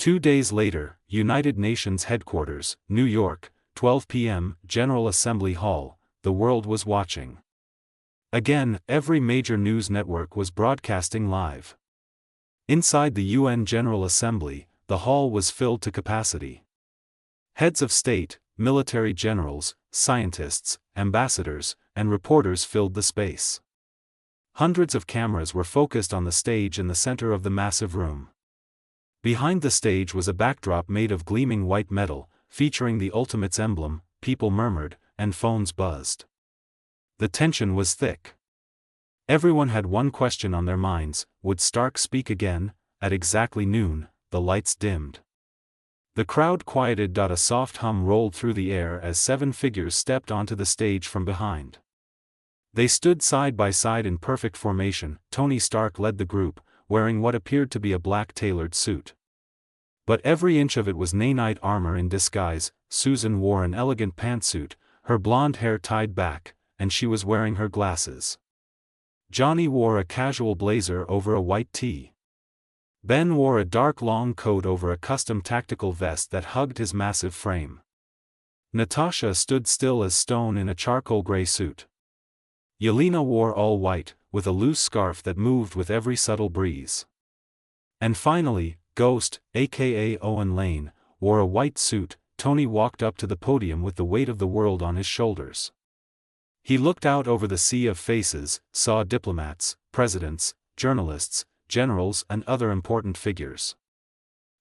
2 days later, United Nations Headquarters, New York, 12 p.m., General Assembly Hall, the world was watching. Again, every major news network was broadcasting live. Inside the UN General Assembly, the hall was filled to capacity. Heads of state, military generals, scientists, ambassadors, and reporters filled the space. Hundreds of cameras were focused on the stage in the center of the massive room. Behind the stage was a backdrop made of gleaming white metal, featuring the Ultimate's emblem. People murmured, and phones buzzed. The tension was thick. Everyone had one question on their minds: would Stark speak again? At exactly noon, the lights dimmed. The crowd quieted. A soft hum rolled through the air as 7 figures stepped onto the stage from behind. They stood side by side in perfect formation. Tony Stark led the group, wearing what appeared to be a black tailored suit. But every inch of it was nanite armor in disguise. Susan wore an elegant pantsuit, her blonde hair tied back, and she was wearing her glasses. Johnny wore a casual blazer over a white tee. Ben wore a dark long coat over a custom tactical vest that hugged his massive frame. Natasha stood still as stone in a charcoal gray suit. Yelena wore all white, with a loose scarf that moved with every subtle breeze. And finally, Ghost, aka Owen Lane, wore a white suit. Tony walked up to the podium with the weight of the world on his shoulders. He looked out over the sea of faces, saw diplomats, presidents, journalists, generals, and other important figures.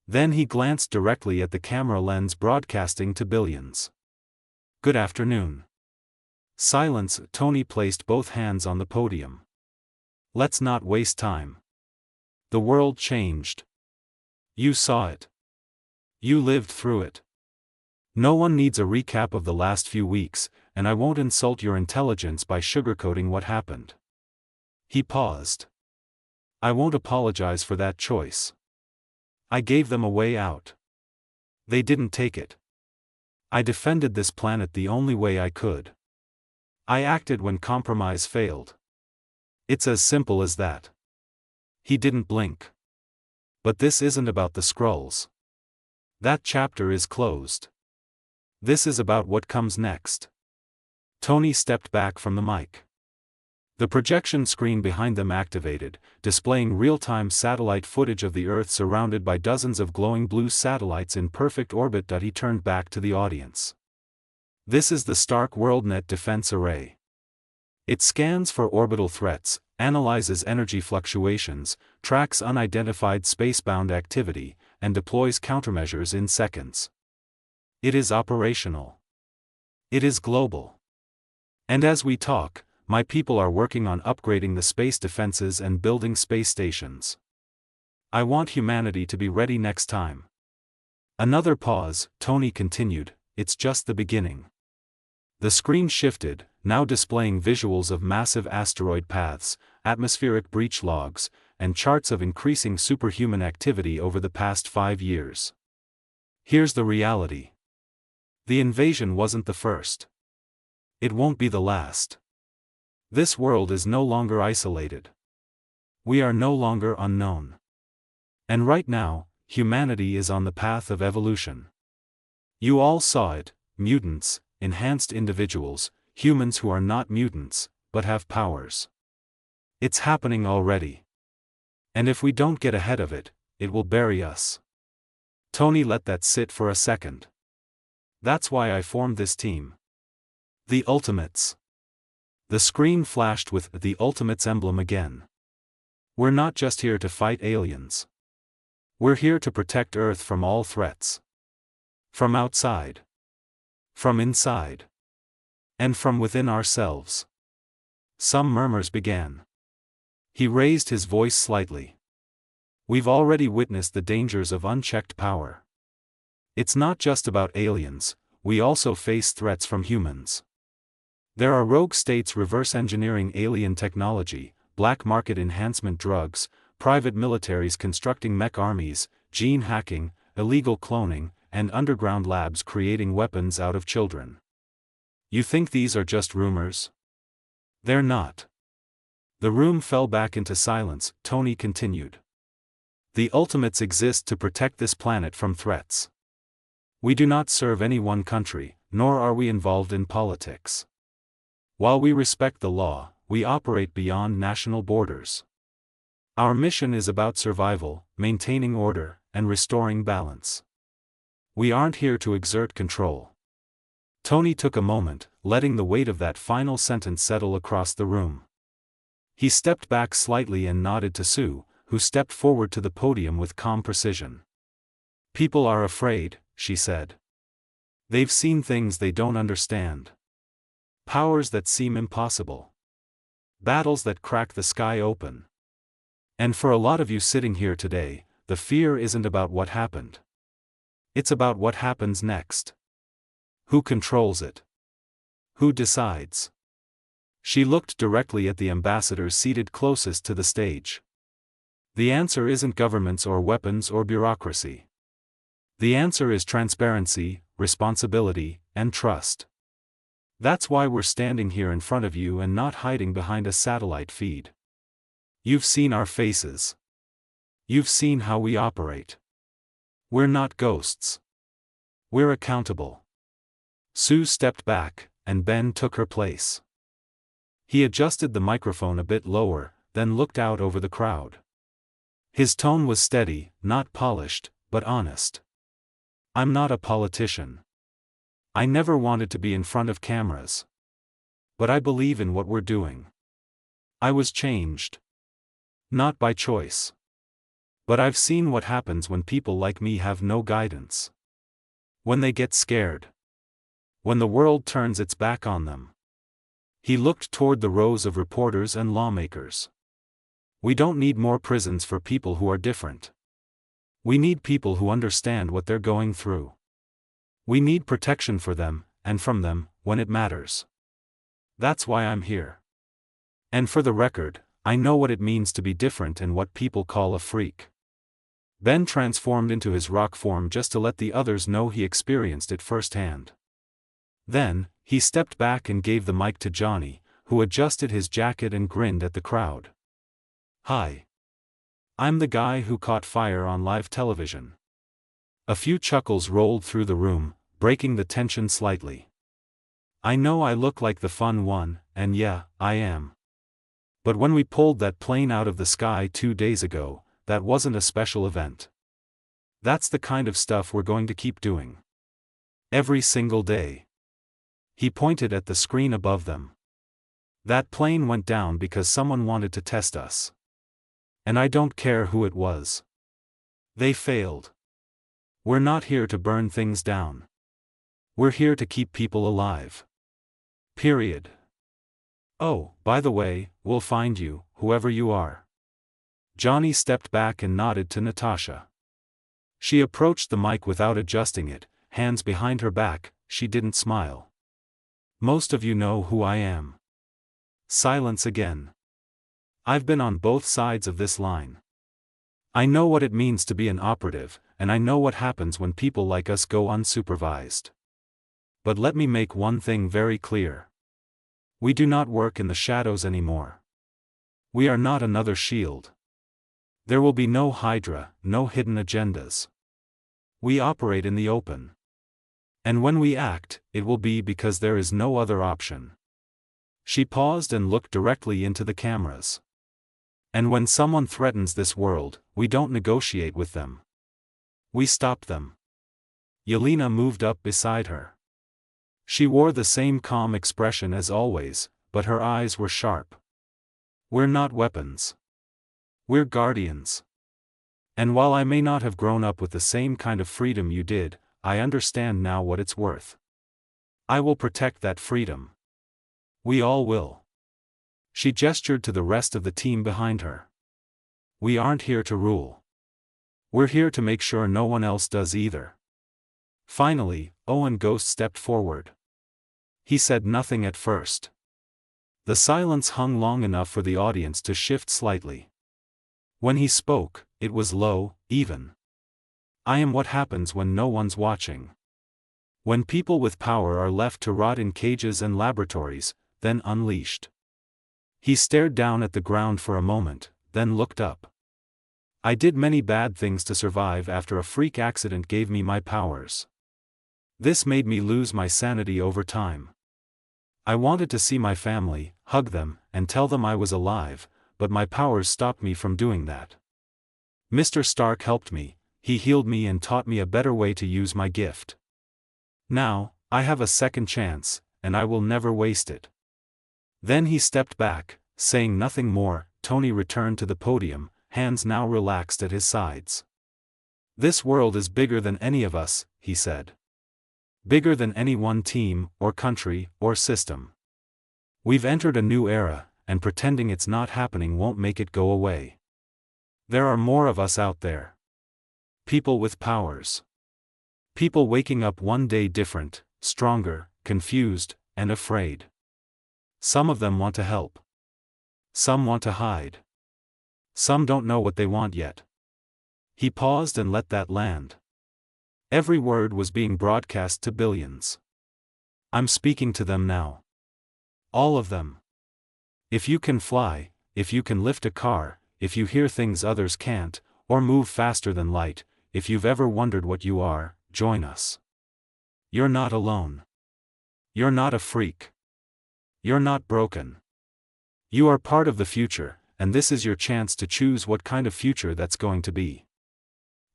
Then he glanced directly at the camera lens broadcasting to billions. "Good afternoon." Silence. Tony placed both hands on the podium. "Let's not waste time. The world changed. You saw it. You lived through it. No one needs a recap of the last few weeks, and I won't insult your intelligence by sugarcoating what happened." He paused. "I won't apologize for that choice. I gave them a way out. They didn't take it. I defended this planet the only way I could. I acted when compromise failed. It's as simple as that." He didn't blink. "But this isn't about the Skrulls. That chapter is closed. This is about what comes next." Tony stepped back from the mic. The projection screen behind them activated, displaying real-time satellite footage of the Earth surrounded by dozens of glowing blue satellites in perfect orbit. He turned back to the audience. "This is the Stark WorldNet Defense Array. It scans for orbital threats, analyzes energy fluctuations, tracks unidentified spacebound activity, and deploys countermeasures in seconds. It is operational. It is global. And as we talk, my people are working on upgrading the space defenses and building space stations. I want humanity to be ready next time." Another pause. Tony continued, "It's just the beginning." The screen shifted, now displaying visuals of massive asteroid paths, atmospheric breach logs, and charts of increasing superhuman activity over the past 5 years. Here's the reality. The invasion wasn't the first. It won't be the last. This world is no longer isolated. We are no longer unknown. And right now, humanity is on the path of evolution. You all saw it: mutants, enhanced individuals, humans who are not mutants, but have powers. It's happening already. And if we don't get ahead of it, it will bury us. Tony let that sit for a second. "That's why I formed this team. The Ultimates." The screen flashed with the Ultimates emblem again. "We're not just here to fight aliens. We're here to protect Earth from all threats. From outside. From inside. And from within ourselves." Some murmurs began. He raised his voice slightly. "We've already witnessed the dangers of unchecked power. It's not just about aliens, we also face threats from humans. There are rogue states reverse engineering alien technology, black market enhancement drugs, private militaries constructing mech armies, gene hacking, illegal cloning, and underground labs creating weapons out of children. You think these are just rumors? They're not." The room fell back into silence. Tony continued. The ultimates exist to protect this planet from threats. We do not serve any one country, nor are we involved in politics. While we respect the law, we operate beyond national borders. Our mission is about survival, maintaining order, and restoring balance. We aren't here to exert control. Tony took a moment, letting the weight of that final sentence settle across the room. He stepped back slightly and nodded to Sue, who stepped forward to the podium with calm precision. People are afraid, she said. They've seen things they don't understand. Powers that seem impossible. Battles that crack the sky open. And for a lot of you sitting here today, the fear isn't about what happened. It's about what happens next. Who controls it? Who decides? She looked directly at the ambassadors seated closest to the stage. The answer isn't governments or weapons or bureaucracy. The answer is transparency, responsibility, and trust. That's why we're standing here in front of you and not hiding behind a satellite feed. You've seen our faces. You've seen how we operate. We're not ghosts. We're accountable. Sue stepped back, and Ben took her place. He adjusted the microphone a bit lower, then looked out over the crowd. His tone was steady, not polished, but honest. I'm not a politician. I never wanted to be in front of cameras. But I believe in what we're doing. I was changed. Not by choice. But I've seen what happens when people like me have no guidance. When they get scared. When the world turns its back on them. He looked toward the rows of reporters and lawmakers. We don't need more prisons for people who are different. We need people who understand what they're going through. We need protection for them, and from them, when it matters. That's why I'm here. And for the record, I know what it means to be different and what people call a freak. Ben transformed into his rock form just to let the others know he experienced it firsthand. Then, he stepped back and gave the mic to Johnny, who adjusted his jacket and grinned at the crowd. Hi. I'm the guy who caught fire on live television. A few chuckles rolled through the room, breaking the tension slightly. I know I look like the fun one, and yeah, I am. But when we pulled that plane out of the sky 2 days ago, that wasn't a special event. That's the kind of stuff we're going to keep doing. Every single day. He pointed at the screen above them. That plane went down because someone wanted to test us. And I don't care who it was. They failed. We're not here to burn things down. We're here to keep people alive. Period. Oh, by the way, we'll find you, whoever you are. Johnny stepped back and nodded to Natasha. She approached the mic without adjusting it, hands behind her back. She didn't smile. Most of you know who I am. Silence again. I've been on both sides of this line. I know what it means to be an operative, and I know what happens when people like us go unsupervised. But let me make one thing very clear. We do not work in the shadows anymore. We are not another shield. There will be no Hydra, no hidden agendas. We operate in the open. And when we act, it will be because there is no other option. She paused and looked directly into the cameras. And when someone threatens this world, we don't negotiate with them. We stop them. Yelena moved up beside her. She wore the same calm expression as always, but her eyes were sharp. We're not weapons. We're guardians. And while I may not have grown up with the same kind of freedom you did, I understand now what it's worth. I will protect that freedom. We all will. She gestured to the rest of the team behind her. We aren't here to rule. We're here to make sure no one else does either. Finally, Owen Ghost stepped forward. He said nothing at first. The silence hung long enough for the audience to shift slightly. When he spoke, it was low, even. I am what happens when no one's watching. When people with power are left to rot in cages and laboratories, then unleashed. He stared down at the ground for a moment, then looked up. I did many bad things to survive after a freak accident gave me my powers. This made me lose my sanity over time. I wanted to see my family, hug them, and tell them I was alive, but my powers stopped me from doing that. Mr. Stark helped me, he healed me and taught me a better way to use my gift. Now, I have a second chance, and I will never waste it. Then he stepped back, saying nothing more. Tony returned to the podium, hands now relaxed at his sides. This world is bigger than any of us, he said. Bigger than any one team, or country, or system. We've entered a new era, and pretending it's not happening won't make it go away. There are more of us out there. People with powers. People waking up one day different, stronger, confused, and afraid. Some of them want to help. Some want to hide. Some don't know what they want yet. He paused and let that land. Every word was being broadcast to billions. I'm speaking to them now. All of them. If you can fly, if you can lift a car, if you hear things others can't, or move faster than light, if you've ever wondered what you are, join us. You're not alone. You're not a freak. You're not broken. You are part of the future, and this is your chance to choose what kind of future that's going to be.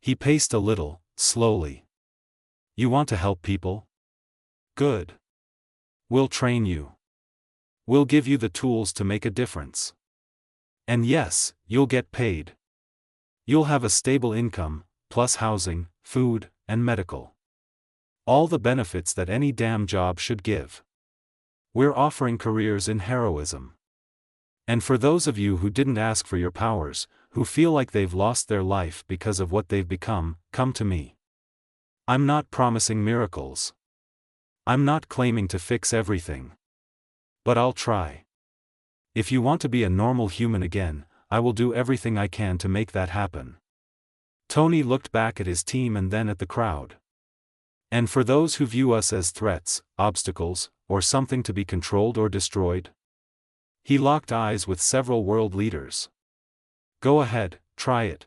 He paced a little, slowly. You want to help people? Good. We'll train you. We'll give you the tools to make a difference. And yes, you'll get paid. You'll have a stable income, plus housing, food, and medical. All the benefits that any damn job should give. We're offering careers in heroism. And for those of you who didn't ask for your powers, who feel like they've lost their life because of what they've become, come to me. I'm not promising miracles. I'm not claiming to fix everything. But I'll try. If you want to be a normal human again, I will do everything I can to make that happen. Tony looked back at his team and then at the crowd. And for those who view us as threats, obstacles, or something to be controlled or destroyed? He locked eyes with several world leaders. Go ahead, try it,